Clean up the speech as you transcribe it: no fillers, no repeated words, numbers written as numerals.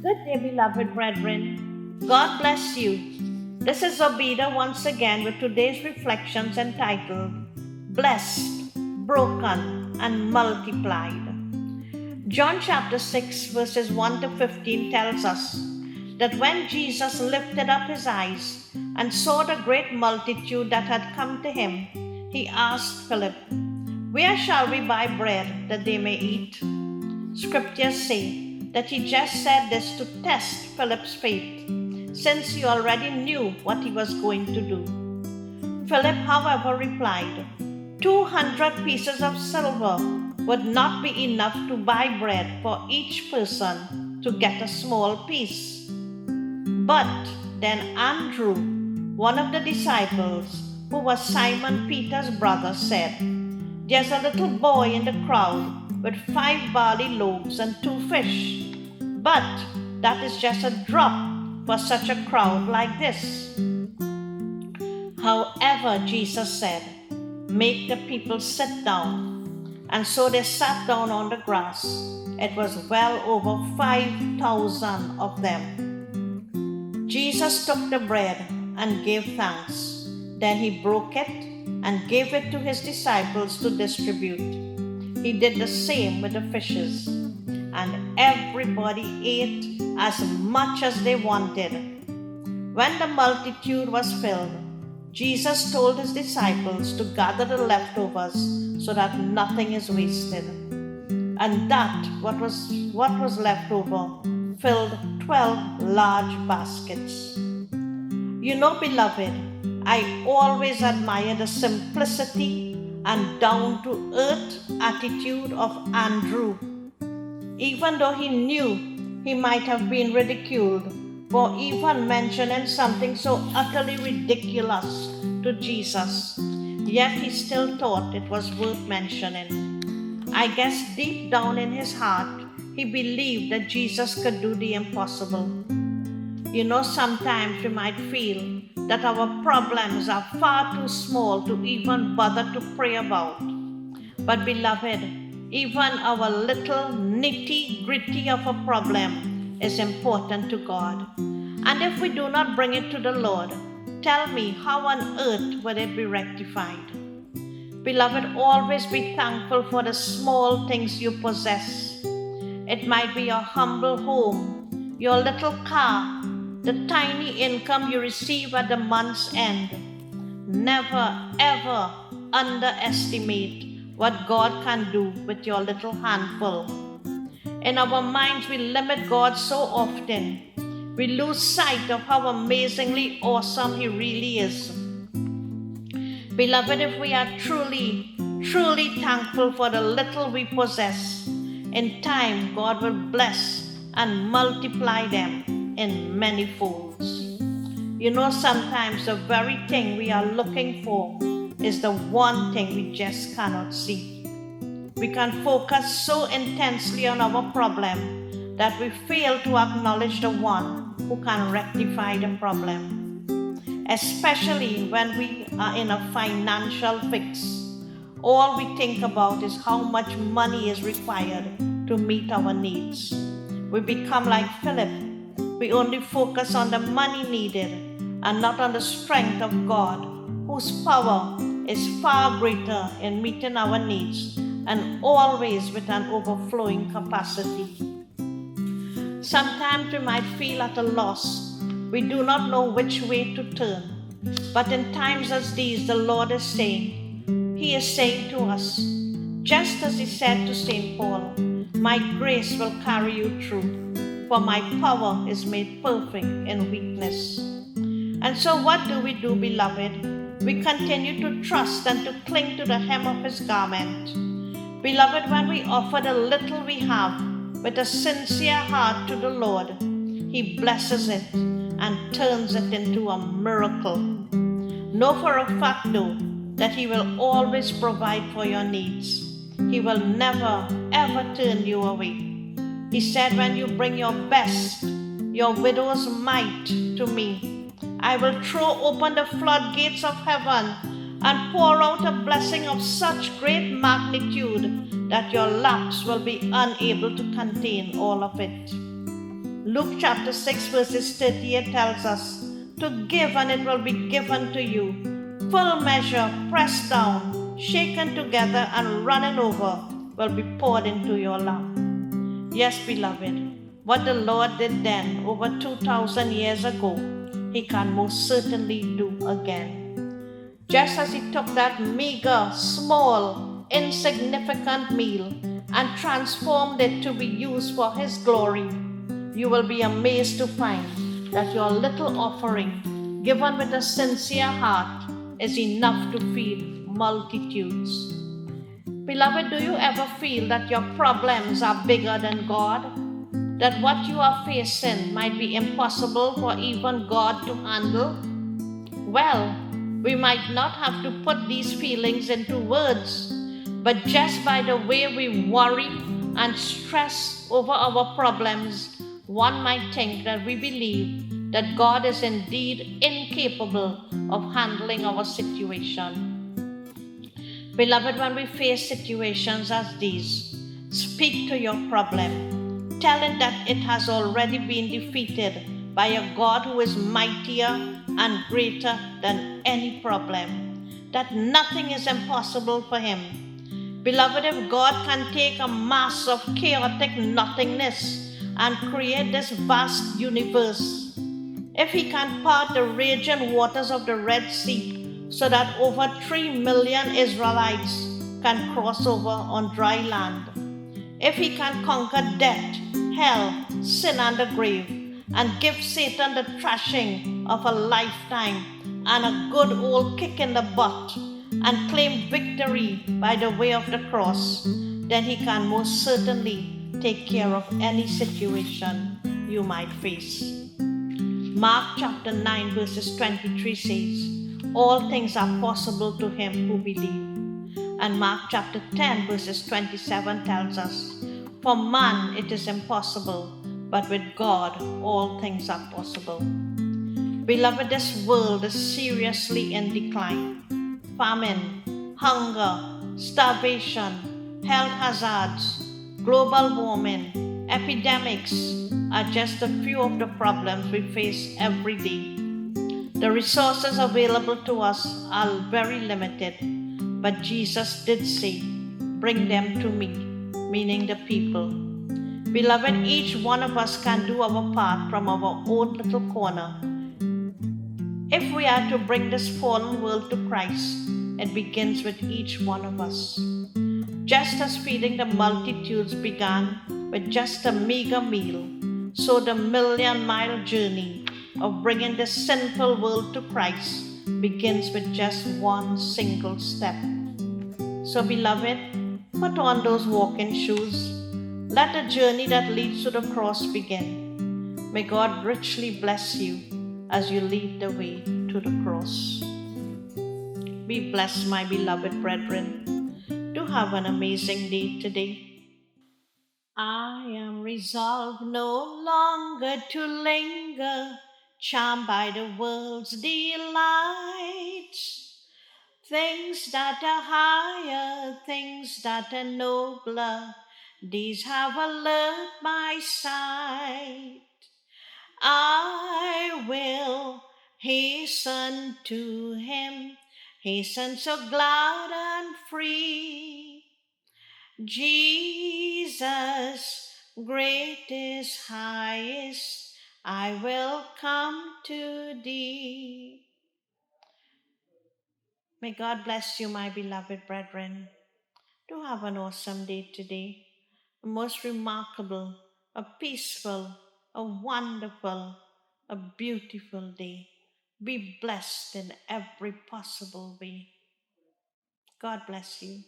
Good day, beloved brethren. God bless you. This is Zobida once again with today's reflections entitled Blessed, Broken, and Multiplied. John chapter 6, verses 1 to 15 tells us that when Jesus lifted up his eyes and saw the great multitude that had come to him, he asked Philip, "Where shall we buy bread that they may eat?" Scriptures say that he just said this to test Philip's faith, since he already knew what he was going to do. Philip, however, replied, 200 pieces of silver would not be enough to buy bread for each person to get a small piece. But then Andrew, one of the disciples, who was Simon Peter's brother, said, "There's a little boy in the crowd with 5 barley loaves and 2 fish. But that is just a drop for such a crowd like this." However, Jesus said, "Make the people sit down." And so they sat down on the grass. It was well over 5,000 of them. Jesus took the bread and gave thanks. Then he broke it and gave it to his disciples to distribute. He did the same with the fishes, and everybody ate as much as they wanted. When the multitude was filled, Jesus told his disciples to gather the leftovers so that nothing is wasted. And that what was left over filled 12 large baskets. You know, beloved, I always admire the simplicity and down-to-earth attitude of Andrew. Even though he knew he might have been ridiculed for even mentioning something so utterly ridiculous to Jesus, yet he still thought it was worth mentioning. I guess deep down in his heart, he believed that Jesus could do the impossible. You know, sometimes we might feel that our problems are far too small to even bother to pray about. But beloved, even our little nitty-gritty of a problem is important to God. And if we do not bring it to the Lord, tell me, how on earth would it be rectified? Beloved, always be thankful for the small things you possess. It might be your humble home, your little car, the tiny income you receive at the month's end. Never, ever underestimate what God can do with your little handful. In our minds, we limit God so often. We lose sight of how amazingly awesome He really is. Beloved, if we are truly, truly thankful for the little we possess, in time God will bless and multiply them in many folds. You know, sometimes the very thing we are looking for is the one thing we just cannot see. We can focus so intensely on our problem that we fail to acknowledge the one who can rectify the problem. Especially when we are in a financial fix. All we think about is how much money is required to meet our needs. We become like Philip. We only focus on the money needed and not on the strength of God, whose power is far greater in meeting our needs and always with an overflowing capacity. Sometimes we might feel at a loss. We do not know which way to turn. But in times as these, the Lord is saying, He is saying to us, just as He said to St. Paul, "My grace will carry you through, for my power is made perfect in weakness." And so what do, beloved? We continue to trust and to cling to the hem of His garment. Beloved, when we offer the little we have with a sincere heart to the Lord, He blesses it and turns it into a miracle. Know for a fact, though, that He will always provide for your needs. He will never, ever turn you away. He said, "When you bring your best, your widow's mite to me, I will throw open the floodgates of heaven and pour out a blessing of such great magnitude that your laps will be unable to contain all of it." Luke chapter 6, verses 38 tells us to give and it will be given to you. Full measure, pressed down, shaken together, and running over will be poured into your lap. Yes, beloved, what the Lord did then over 2,000 years ago, He can most certainly do again. Just as He took that meager, small, insignificant meal and transformed it to be used for His glory, you will be amazed to find that your little offering, given with a sincere heart, is enough to feed multitudes. Beloved, do you ever feel that your problems are bigger than God? That what you are facing might be impossible for even God to handle? Well, we might not have to put these feelings into words, but just by the way we worry and stress over our problems, one might think that we believe that God is indeed incapable of handling our situation. Beloved, when we face situations as these, speak to your problem. Tell it that it has already been defeated by a God who is mightier and greater than any problem, that nothing is impossible for Him. Beloved, if God can take a mass of chaotic nothingness and create this vast universe, if He can part the raging waters of the Red Sea so that over 3 million Israelites can cross over on dry land, if He can conquer death, hell, sin, and the grave, and give Satan the thrashing of a lifetime and a good old kick in the butt, and claim victory by the way of the cross, then He can most certainly take care of any situation you might face. Mark chapter 9 verses 23 says, all things are possible to him who believes. And Mark chapter 10 verses 27 tells us, for man it is impossible, but with God all things are possible. Beloved, this world is seriously in decline. Famine, hunger, starvation, health hazards, global warming, epidemics are just a few of the problems we face every day. The resources available to us are very limited, but Jesus did say, bring them to me, meaning the people. Beloved, each one of us can do our part from our own little corner. If we are to bring this fallen world to Christ, it begins with each one of us. Just as feeding the multitudes began with just a meager meal, so the million-mile journey of bringing this sinful world to Christ begins with just one single step. So, beloved, put on those walking shoes. Let the journey that leads to the cross begin. May God richly bless you as you lead the way to the cross. Be blessed, my beloved brethren. Do have an amazing day today. I am resolved no longer to linger, charmed by the world's delights. Things that are higher, things that are nobler, these have allured my sight. I will hasten to Him, hasten so glad and free. Jesus, greatest, highest, I will come to Thee. May God bless you, my beloved brethren. Do have an awesome day today. A most remarkable, a peaceful, a wonderful, a beautiful day. Be blessed in every possible way. God bless you.